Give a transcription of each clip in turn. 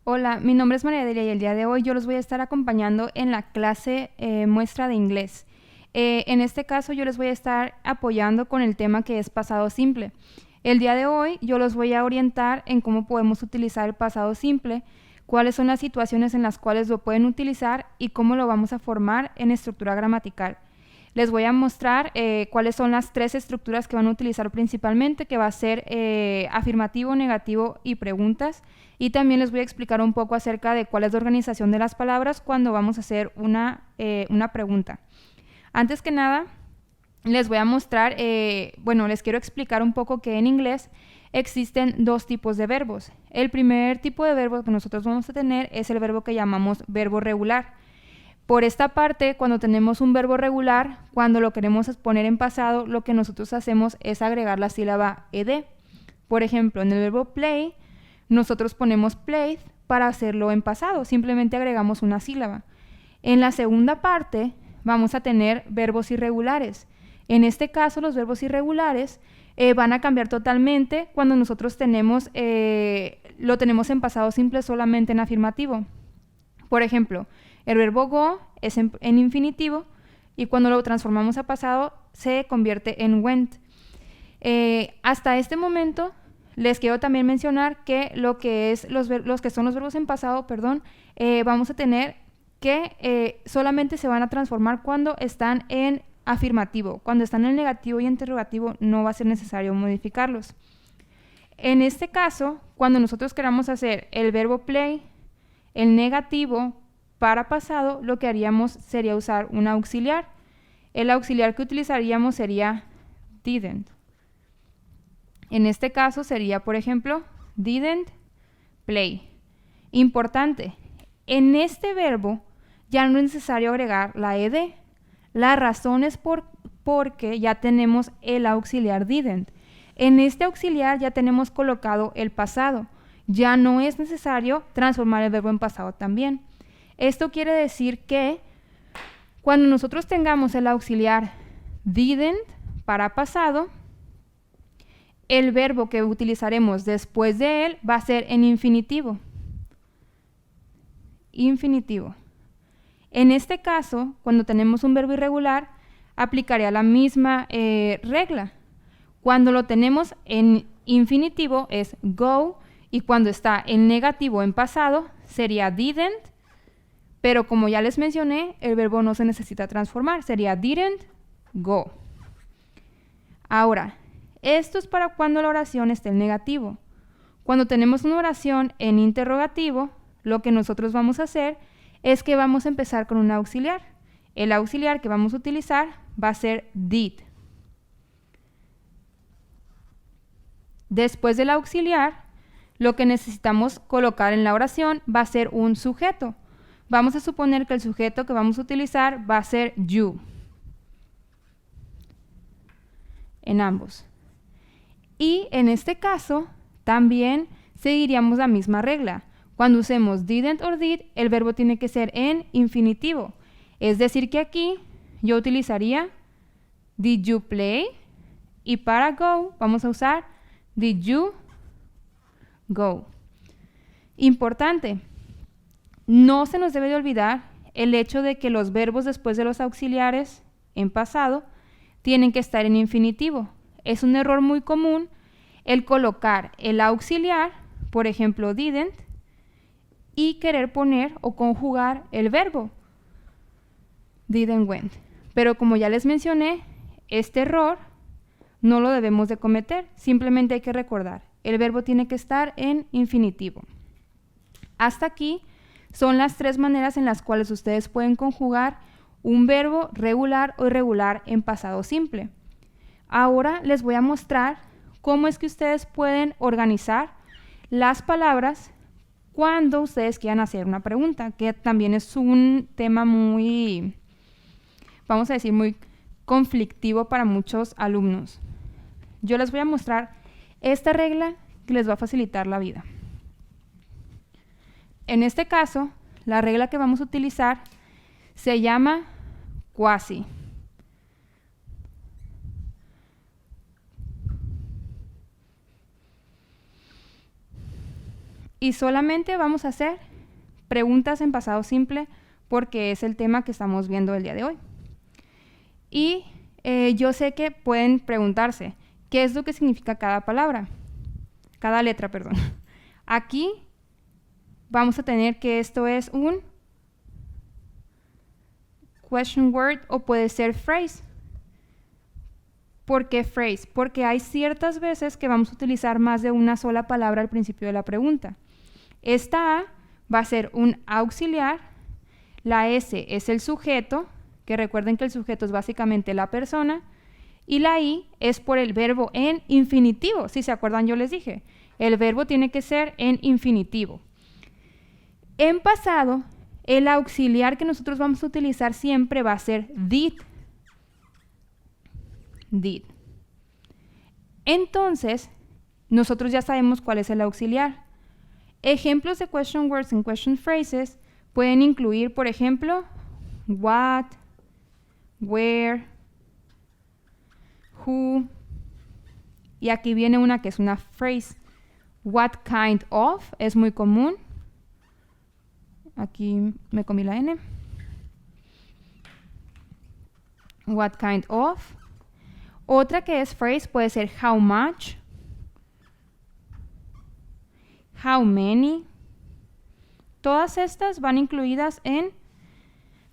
Hola, mi nombre es María Delia y el día de hoy yo los voy a estar acompañando en la clase muestra de inglés. En este caso yo les voy a estar apoyando con el tema que es pasado simple. El día de hoy yo los voy a orientar en cómo podemos utilizar el pasado simple, cuáles son las situaciones en las cuales lo pueden utilizar y cómo lo vamos a formar en estructura gramatical. Les voy a mostrar cuáles son las tres estructuras que van a utilizar principalmente, que va a ser afirmativo, negativo y preguntas. Y también les voy a explicar un poco acerca de cuál es la organización de las palabras cuando vamos a hacer una pregunta. Antes que nada, les voy a mostrar, les quiero explicar un poco que en inglés existen dos tipos de verbos. El primer tipo de verbo que nosotros vamos a tener es el verbo que llamamos verbo regular. Por esta parte, cuando tenemos un verbo regular, cuando lo queremos poner en pasado, lo que nosotros hacemos es agregar la sílaba ed. Por ejemplo, en el verbo play, nosotros ponemos played para hacerlo en pasado, simplemente agregamos una sílaba. En la segunda parte, vamos a tener verbos irregulares. En este caso, los verbos irregulares van a cambiar totalmente cuando nosotros lo tenemos en pasado simple solamente en afirmativo. Por ejemplo, el verbo go es en infinitivo y cuando lo transformamos a pasado se convierte en went. Hasta este momento les quiero también mencionar que lo que son los verbos en pasado, vamos a tener que solamente se van a transformar cuando están en afirmativo. Cuando están en negativo y interrogativo no va a ser necesario modificarlos. En este caso, cuando nosotros queramos hacer el verbo play, el negativo para pasado, lo que haríamos sería usar un auxiliar. El auxiliar que utilizaríamos sería didn't. En este caso sería, por ejemplo, didn't play. Importante, en este verbo ya no es necesario agregar la ed. La razón es porque ya tenemos el auxiliar didn't. En este auxiliar ya tenemos colocado el pasado. Ya no es necesario transformar el verbo en pasado también. Esto quiere decir que cuando nosotros tengamos el auxiliar didn't para pasado, el verbo que utilizaremos después de él va a ser en infinitivo. Infinitivo. En este caso, cuando tenemos un verbo irregular, aplicaría la misma regla. Cuando lo tenemos en infinitivo es go, y cuando está en negativo en pasado sería didn't, pero como ya les mencioné, el verbo no se necesita transformar, sería didn't go. Ahora, esto es para cuando la oración esté en negativo. Cuando tenemos una oración en interrogativo, lo que nosotros vamos a hacer es que vamos a empezar con un auxiliar. El auxiliar que vamos a utilizar va a ser did. Después del auxiliar, lo que necesitamos colocar en la oración va a ser un sujeto. Vamos a suponer que el sujeto que vamos a utilizar va a ser you. En ambos. Y en este caso, también seguiríamos la misma regla. Cuando usemos didn't or did, el verbo tiene que ser en infinitivo. Es decir que aquí yo utilizaría did you play, y para go vamos a usar did you go. Importante, no se nos debe de olvidar el hecho de que los verbos después de los auxiliares en pasado tienen que estar en infinitivo. Es un error muy común el colocar el auxiliar, por ejemplo didn't, y querer poner o conjugar el verbo didn't went. Pero como ya les mencioné, este error no lo debemos de cometer. Simplemente hay que recordar, el verbo tiene que estar en infinitivo. Hasta aquí son las tres maneras en las cuales ustedes pueden conjugar un verbo regular o irregular en pasado simple. Ahora les voy a mostrar cómo es que ustedes pueden organizar las palabras cuando ustedes quieran hacer una pregunta, que también es un tema muy, vamos a decir, muy conflictivo para muchos alumnos. Yo les voy a mostrar esta regla que les va a facilitar la vida. En este caso, la regla que vamos a utilizar se llama quasi. Y solamente vamos a hacer preguntas en pasado simple porque es el tema que estamos viendo el día de hoy. Y yo sé que pueden preguntarse, ¿qué es lo que significa cada palabra? Cada letra, perdón. Aquí vamos a tener que esto es un question word o puede ser phrase. ¿Por qué phrase? Porque hay ciertas veces que vamos a utilizar más de una sola palabra al principio de la pregunta. Esta A va a ser un auxiliar, la S es el sujeto, que recuerden que el sujeto es básicamente la persona, y la I es por el verbo en infinitivo. Si se acuerdan, yo les dije, el verbo tiene que ser en infinitivo. En pasado, el auxiliar que nosotros vamos a utilizar siempre va a ser did. Did. Entonces, nosotros ya sabemos cuál es el auxiliar. Ejemplos de question words and question phrases pueden incluir, por ejemplo, what, where, who, y aquí viene una que es una phrase. What kind of es muy común. Aquí me comí la N. What kind of. Otra que es phrase puede ser how much, how many. Todas estas van incluidas en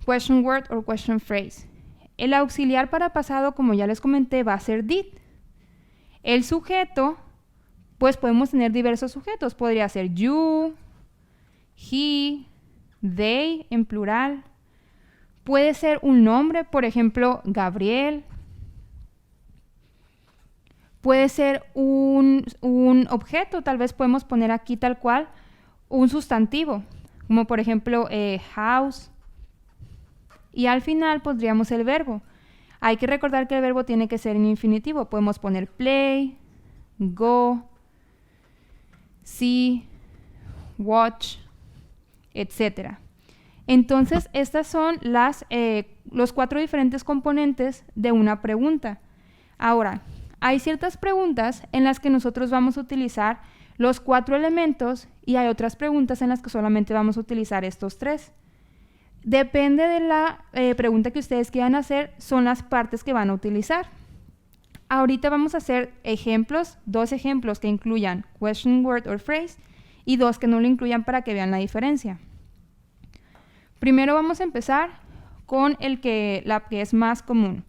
question word or question phrase. El auxiliar para pasado, como ya les comenté, va a ser did. El sujeto, pues podemos tener diversos sujetos. Podría ser you, he, they en plural. Puede ser un nombre, por ejemplo, Gabriel. Puede ser un objeto, tal vez podemos poner aquí tal cual un sustantivo, como por ejemplo house. Y al final pondríamos el verbo. Hay que recordar que el verbo tiene que ser en infinitivo. Podemos poner play, go, see, watch, etc. Entonces, estas son los 4 diferentes componentes de una pregunta. Ahora, hay ciertas preguntas en las que nosotros vamos a utilizar los 4 elementos y hay otras preguntas en las que solamente vamos a utilizar estos 3. Depende de la pregunta que ustedes quieran hacer, son las partes que van a utilizar. Ahorita vamos a hacer ejemplos, 2 ejemplos que incluyan question word or phrase y 2 que no lo incluyan para que vean la diferencia. Primero vamos a empezar con la que es más común.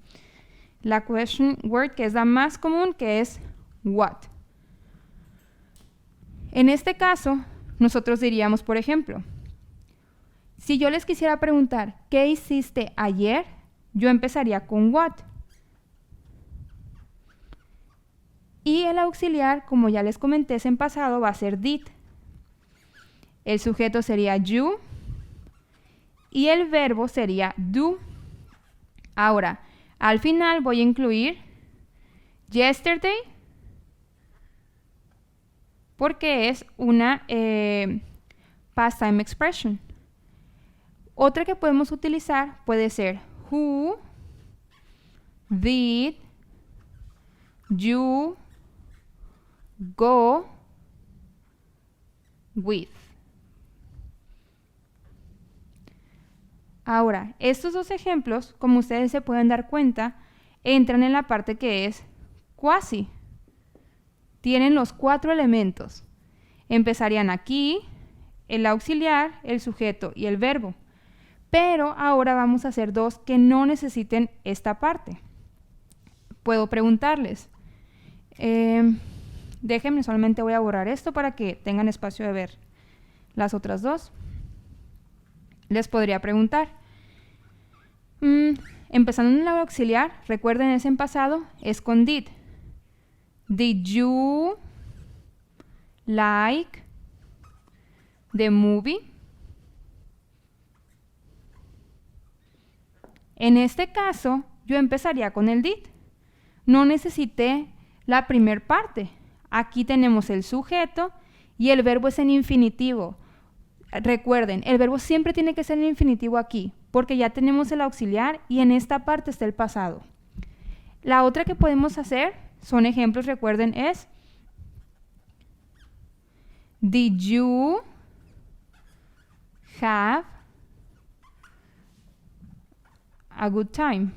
La question word que es la más común, que es what. En este caso, nosotros diríamos, por ejemplo, si yo les quisiera preguntar, ¿qué hiciste ayer? Yo empezaría con what. Y el auxiliar, como ya les comenté en pasado, va a ser did. El sujeto sería you y el verbo sería do. Ahora, al final voy a incluir yesterday porque es una past time expression. Otra que podemos utilizar puede ser who, did, you, go, with. Ahora, estos 2 ejemplos, como ustedes se pueden dar cuenta, entran en la parte que es quasi. Tienen los 4 elementos. Empezarían aquí, el auxiliar, el sujeto y el verbo. Pero ahora vamos a hacer 2 que no necesiten esta parte. Puedo preguntarles. Déjenme, solamente voy a borrar esto para que tengan espacio de ver las otras 2. Les podría preguntar. Empezando en el auxiliar, recuerden ese en pasado, es con did. Did you like the movie? En este caso, yo empezaría con el did. No necesité la primer parte. Aquí tenemos el sujeto y el verbo es en infinitivo. Recuerden, el verbo siempre tiene que ser en infinitivo aquí, porque ya tenemos el auxiliar y en esta parte está el pasado. La otra que podemos hacer, son ejemplos, recuerden, es Did you have a good time?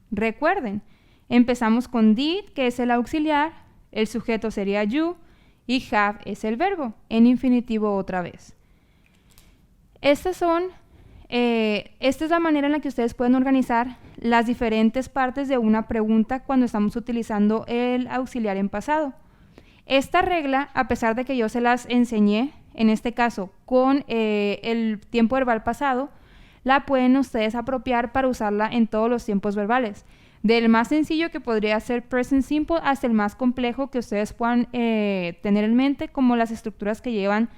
Recuerden, empezamos con did, que es el auxiliar, el sujeto sería you y have es el verbo, en infinitivo otra vez. Esta es la manera en la que ustedes pueden organizar las diferentes partes de una pregunta cuando estamos utilizando el auxiliar en pasado. Esta regla, a pesar de que yo se las enseñé, en este caso con el tiempo verbal pasado, la pueden ustedes apropiar para usarla en todos los tiempos verbales. Del más sencillo, que podría ser present simple, hasta el más complejo que ustedes puedan tener en mente, como las estructuras que llevan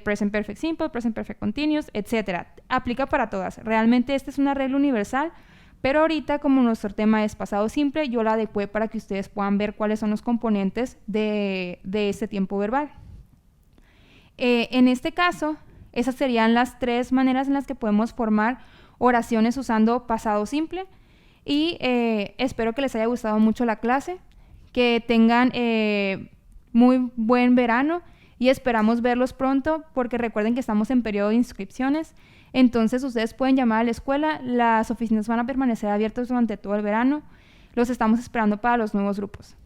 present perfect simple, present perfect continuous, etc. Aplica para todas. Realmente esta es una regla universal, pero ahorita, como nuestro tema es pasado simple, yo la adecué para que ustedes puedan ver cuáles son los componentes de este tiempo verbal. En este caso, esas serían las 3 maneras en las que podemos formar oraciones usando pasado simple. Y espero que les haya gustado mucho la clase, que tengan muy buen verano y esperamos verlos pronto, porque recuerden que estamos en periodo de inscripciones. Entonces ustedes pueden llamar a la escuela, las oficinas van a permanecer abiertas durante todo el verano. Los estamos esperando para los nuevos grupos.